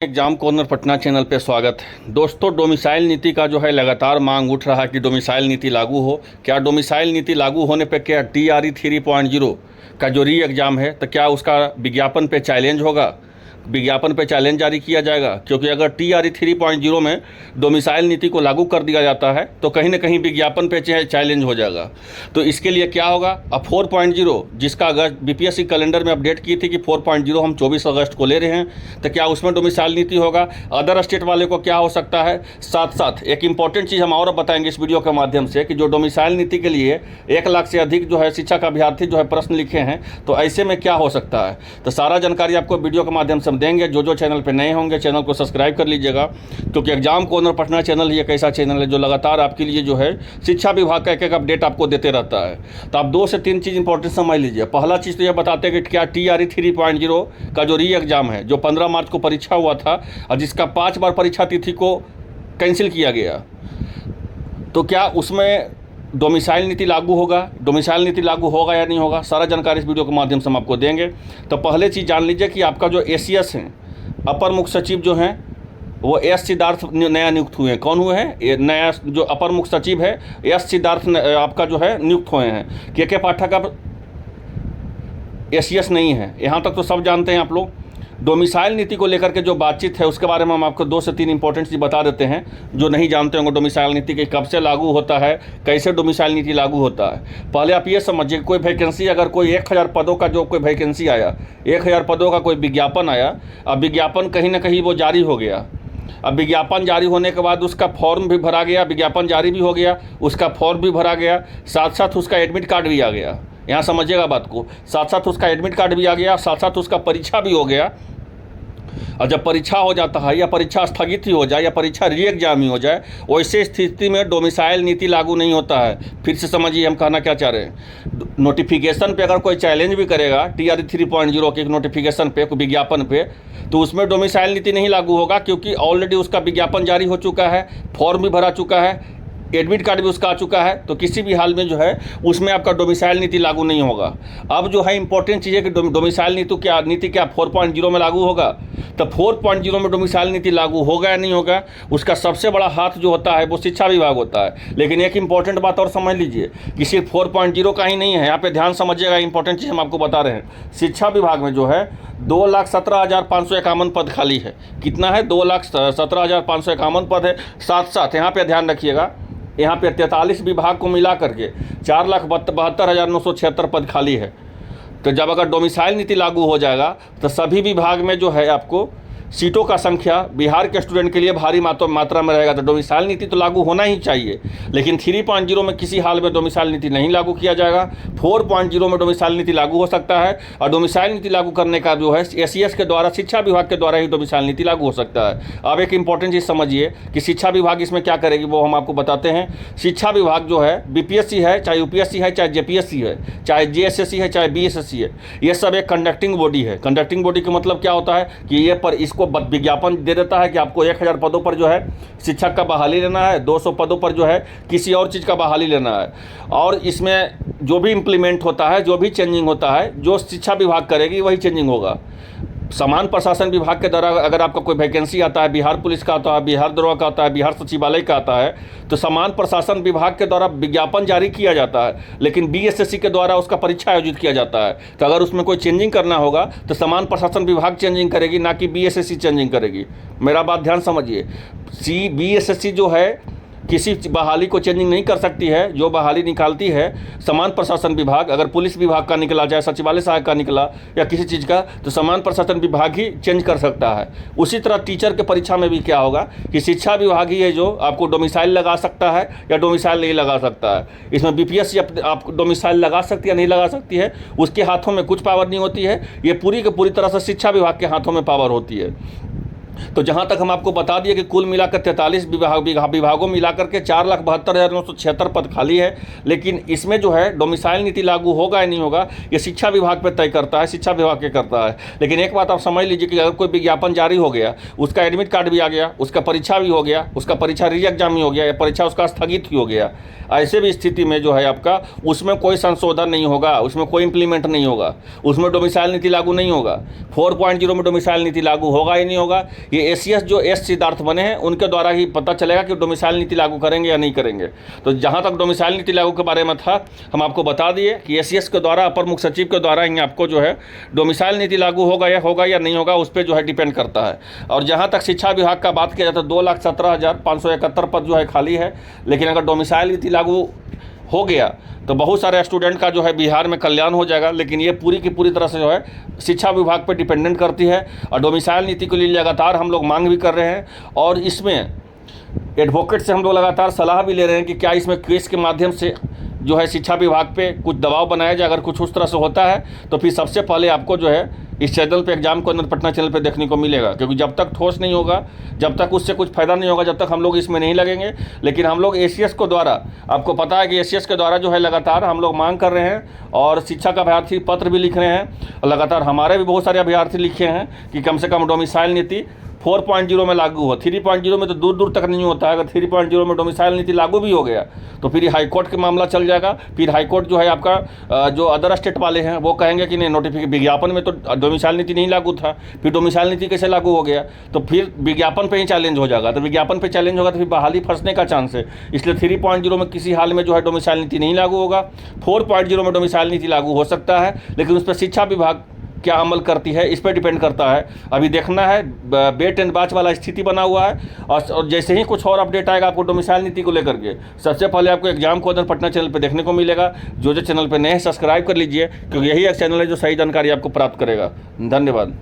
Exam corner Patna channel पे स्वागत है। दोस्तों, डोमिसाइल नीति का जो है लगातार मांग उठ रहा है कि डोमिसाइल नीति लागू हो। क्या डोमिसाइल नीति लागू होने पे क्या TRE 3.0 का जो री एग्ज़ाम है तो क्या उसका विज्ञापन पे चैलेंज होगा, विज्ञापन पे चैलेंज जारी किया जाएगा? क्योंकि अगर TRE 3.0 में डोमिसाइल नीति को लागू कर दिया जाता है तो कहीं ना कहीं विज्ञापन पे चैलेंज हो जाएगा। तो इसके लिए क्या होगा? अब 4.0 जिसका अगस्त BPSC कैलेंडर में अपडेट की थी कि 4.0 हम 24 अगस्त को ले रहे हैं, तो क्या उसमें डोमिसाइल नीति होगा? अदर स्टेट वाले को क्या हो सकता है? साथ साथ एक इंपॉर्टेंट चीज़ हम और बताएंगे इस वीडियो के माध्यम से कि जो डोमिसाइल नीति के लिए 1 लाख से अधिक जो है शिक्षक अभ्यर्थी जो है प्रश्न लिखे हैं, तो ऐसे में क्या हो सकता है, तो सारा जानकारी आपको वीडियो के माध्यम से देंगे। जो चैनल पे नए होंगे चैनल को सब्सक्राइब कर लीजिएगा, क्योंकि एग्जाम कॉर्नर पटना चैनल ही एक ऐसा चैनल है जो लगातार आपके लिए जो है शिक्षा विभाग का एक अपडेट आपको देते रहता है। तो आप 2 से 3 चीज़ इंपॉर्टेंट समझ लीजिए। पहला चीज़ तो यह बताते हैं कि क्या TRE 3.0 का जो री एग्ज़ाम है, जो 15 मार्च को परीक्षा हुआ था और जिसका 5 बार परीक्षा तिथि को कैंसिल किया गया, तो क्या उसमें डोमिसाइल नीति लागू होगा? डोमिसाइल नीति लागू होगा या नहीं होगा, सारा जानकारी इस वीडियो के माध्यम से हम आपको देंगे। तो पहले चीज़ जान लीजिए कि आपका जो ACS हैं, अपर मुख्य सचिव जो हैं, वो S सिद्धार्थ नया नियुक्त हुए हैं। कौन हुए हैं? नया जो अपर मुख्य सचिव है S सिद्धार्थ आपका जो है नियुक्त हुए हैं। के पाठक अब ACS नहीं है, यहाँ तक तो सब जानते हैं आप लोग। डोमिसाइल नीति को लेकर के जो बातचीत है उसके बारे में हम आपको 2 से 3 इंपॉर्टेंट चीज़ बता देते हैं जो नहीं जानते होंगे। डोमिसाइल नीति के कब से लागू होता है, कैसे डोमिसाइल नीति लागू होता है। पहले आप ये समझिए, कोई वैकेंसी, अगर कोई 1000 पदों का जो कोई वैकेंसी आया, 1000 पदों का कोई विज्ञापन आया, अब विज्ञापन कहीं ना कहीं वो जारी हो गया। अब विज्ञापन जारी होने के बाद उसका फॉर्म भी भरा गया, विज्ञापन जारी भी हो गया, उसका फॉर्म भी भरा गया, साथ साथ उसका एडमिट कार्ड भी आ गया। यहाँ समझिएगा बात को, साथ साथ उसका एडमिट कार्ड भी आ गया, साथ साथ उसका परीक्षा भी हो गया। और जब परीक्षा हो जाता है या परीक्षा स्थगित ही हो जाए या परीक्षा री एग्जाम ही हो जाए, वैसे स्थिति में डोमिसाइल नीति लागू नहीं होता है। फिर से समझिए हम कहना क्या चाह रहे हैं। नोटिफिकेशन पे अगर कोई चैलेंज भी करेगा TRE 3.0 के नोटिफिकेशन पे, विज्ञापन पे, तो उसमें डोमिसाइल नीति नहीं लागू होगा, क्योंकि ऑलरेडी उसका विज्ञापन जारी हो चुका है, फॉर्म भी भरा चुका है, एडमिट कार्ड भी उसका आ चुका है। तो किसी भी हाल में जो है उसमें आपका डोमिसाइल नीति लागू नहीं होगा। अब जो है इंपॉर्टेंट चीज़ है कि डोमिसाइल नीति क्या 4.0 में लागू होगा? तो 4.0 में डोमिसाइल नीति लागू होगा या नहीं होगा, उसका सबसे बड़ा हाथ जो होता है वो शिक्षा विभाग होता है। लेकिन एक इंपॉर्टेंट बात और समझ लीजिए कि सिर्फ 4.0 का ही नहीं है, यहाँ पे ध्यान समझिएगा, इंपॉर्टेंट चीज़ हम आपको बता रहे हैं। शिक्षा विभाग में जो है 2,17,551 पद खाली है। कितना है? 2,17,551 पद है। साथ साथ यहाँ पे ध्यान रखिएगा, यहाँ पे 43 विभाग को मिला करके 4,72,976 पद खाली है। तो जब अगर डोमिसाइल नीति लागू हो जाएगा तो सभी विभाग में जो है आपको सीटों का संख्या बिहार के स्टूडेंट के लिए भारी मात्रा में रहेगा। तो डोमिसाइल नीति तो लागू होना ही चाहिए, लेकिन 3.0 में किसी हाल में डोमिसाइल नीति नहीं लागू किया जाएगा। 4.0 में डोमिसाइल नीति लागू हो सकता है, और डोमिसाइल नीति लागू करने का जो है ACS के द्वारा, शिक्षा विभाग के द्वारा ही डोमिसाइल नीति लागू हो सकता है। अब एक इंपॉर्टेंट चीज़ समझिए कि शिक्षा विभाग इसमें क्या करेगी, वो हम आपको बताते हैं। शिक्षा विभाग जो है BPSC है, चाहे UPSC है, चाहे JPSC है, चाहे JSSC है, चाहे BSSC है, ये सब एक कंडक्टिंग बॉडी है। कंडक्टिंग बॉडी का मतलब क्या होता है कि ये पर इसको विज्ञापन दे देता है कि आपको 1000 पदों पर जो है शिक्षक का बहाली लेना है, 200 पदों पर जो है किसी और चीज़ का बहाली लेना है। और इसमें जो भी इम्प्लीमेंट होता है, जो भी चेंजिंग होता है, जो शिक्षा विभाग करेगी वही चेंजिंग होगा। समान प्रशासन विभाग के द्वारा अगर आपका कोई वैकेंसी आता है, बिहार पुलिस का आता है, बिहार दरोगा का आता है, बिहार सचिवालय का आता है, तो समान प्रशासन विभाग के द्वारा विज्ञापन जारी किया जाता है, लेकिन BSSC के द्वारा उसका परीक्षा आयोजित किया जाता है। तो अगर उसमें कोई चेंजिंग करना होगा तो समान प्रशासन विभाग चेंजिंग करेगी, ना कि BSSC चेंजिंग करेगी। मेरा बात ध्यान समझिए। BSSC जो है किसी बहाली को चेंजिंग नहीं कर सकती है। जो बहाली निकालती है समान प्रशासन विभाग, अगर पुलिस विभाग का निकला, चाहे सचिवालय सहायक का निकला या किसी चीज़ का, तो समान प्रशासन विभाग ही चेंज कर सकता है। उसी तरह टीचर के परीक्षा में भी क्या होगा कि शिक्षा विभाग ही है जो आपको डोमिसाइल लगा सकता है या डोमिसाइल नहीं लगा सकता है। इसमें BPSC आप डोमिसाइल लगा सकती है या नहीं लगा सकती है, उसके हाथों में कुछ पावर नहीं होती है। ये पूरी की पूरी तरह से शिक्षा विभाग के हाथों में पावर होती है। तो जहाँ तक हम आपको बता दिए कि कुल मिलाकर 43 विभागों मिलाकर के 4,72,976 पद खाली है। लेकिन इसमें जो है डोमिसाइल नीति लागू होगा या नहीं होगा, ये शिक्षा विभाग पर तय करता है, शिक्षा विभाग के करता है। लेकिन एक बात आप समझ लीजिए कि अगर कोई विज्ञापन जारी हो गया, उसका एडमिट कार्ड भी आ गया, उसका परीक्षा भी हो गया, उसका परीक्षा री एग्जाम भी हो गया या परीक्षा उसका स्थगित ही हो गया, ऐसे भी स्थिति में जो है आपका उसमें कोई संशोधन नहीं होगा, उसमें कोई इम्प्लीमेंट नहीं होगा, उसमें डोमिसाइल नीति लागू नहीं होगा। 4.0 में डोमिसाइल नीति लागू होगा ही नहीं होगा। ये एसीएस जो एस सिद्धार्थ बने हैं उनके द्वारा ही पता चलेगा कि डोमिसाइल नीति लागू करेंगे या नहीं करेंगे। तो जहाँ तक डोमिसाइल नीति लागू के बारे में था, हम आपको बता दिए कि एसीएस के द्वारा, अपर मुख्य सचिव के द्वारा ही आपको जो है डोमिसाइल नीति लागू होगा या नहीं होगा, उस पर जो है डिपेंड करता है। और जहाँ तक शिक्षा विभाग का बात किया जाता है, 2,17,571 पद जो है खाली है। लेकिन अगर डोमिसाइल नीति लागू हो गया तो बहुत सारे स्टूडेंट का जो है बिहार में कल्याण हो जाएगा। लेकिन ये पूरी की पूरी तरह से जो है शिक्षा विभाग पर डिपेंडेंट करती है। और डोमिसाइल नीति के लिए लगातार हम लोग मांग भी कर रहे हैं, और इसमें एडवोकेट से हम लोग लगातार सलाह भी ले रहे हैं कि क्या इसमें केस के माध्यम से जो है शिक्षा विभाग पे कुछ दबाव बनाया जाए। अगर कुछ उस तरह से होता है तो फिर सबसे पहले आपको जो है इस चैनल पे, एग्जाम को अंदर पटना चैनल पे देखने को मिलेगा। क्योंकि जब तक ठोस नहीं होगा, जब तक उससे कुछ फायदा नहीं होगा, जब तक हम लोग इसमें नहीं लगेंगे। लेकिन हम लोग एसीएस को द्वारा, आपको पता है कि एसीएस के द्वारा जो है लगातार हम लोग मांग कर रहे हैं, और शिक्षा का अभ्यर्थी पत्र भी लिख रहे हैं। लगातार हमारे भी बहुत सारे अभ्यर्थी लिखे हैं कि कम से कम डोमिसाइल नीति 4.0 में लागू हो। 3.0 में तो दूर दूर तक नहीं होता है। अगर 3.0 में डोमिसाइल नीति लागू भी हो गया तो फिर हाईकोर्ट के मामला चल जाएगा। फिर हाईकोर्ट जो है आपका जो अदर स्टेट वाले हैं वो कहेंगे कि नहीं, नोटिफिकेशन विज्ञापन में तो डोमिसाइल नीति नहीं लागू था, फिर डोमिसाइल नीति कैसे लागू हो गया। तो फिर विज्ञापन पे ही चैलेंज हो जाएगा। तो विज्ञापन पे चैलेंज होगा तो फिर बहाली फंसने का चांस है। इसलिए 3.0 में किसी हाल में जो है डोमिसाइल नीति नहीं लागू होगा। 4.0 में डोमिसाइल नीति लागू हो सकता है, लेकिन उस पर शिक्षा विभाग क्या अमल करती है इस पर डिपेंड करता है। अभी देखना है, बेट एंड बाच वाला स्थिति बना हुआ है। और जैसे ही कुछ और अपडेट आएगा आपको डोमिसाइल नीति को लेकर के, सबसे पहले आपको एग्जाम को पटना चैनल पे देखने को मिलेगा। जो चैनल पे नए हैं सब्सक्राइब कर लीजिए, क्योंकि यही एक चैनल है जो सही जानकारी आपको प्राप्त करेगा। धन्यवाद।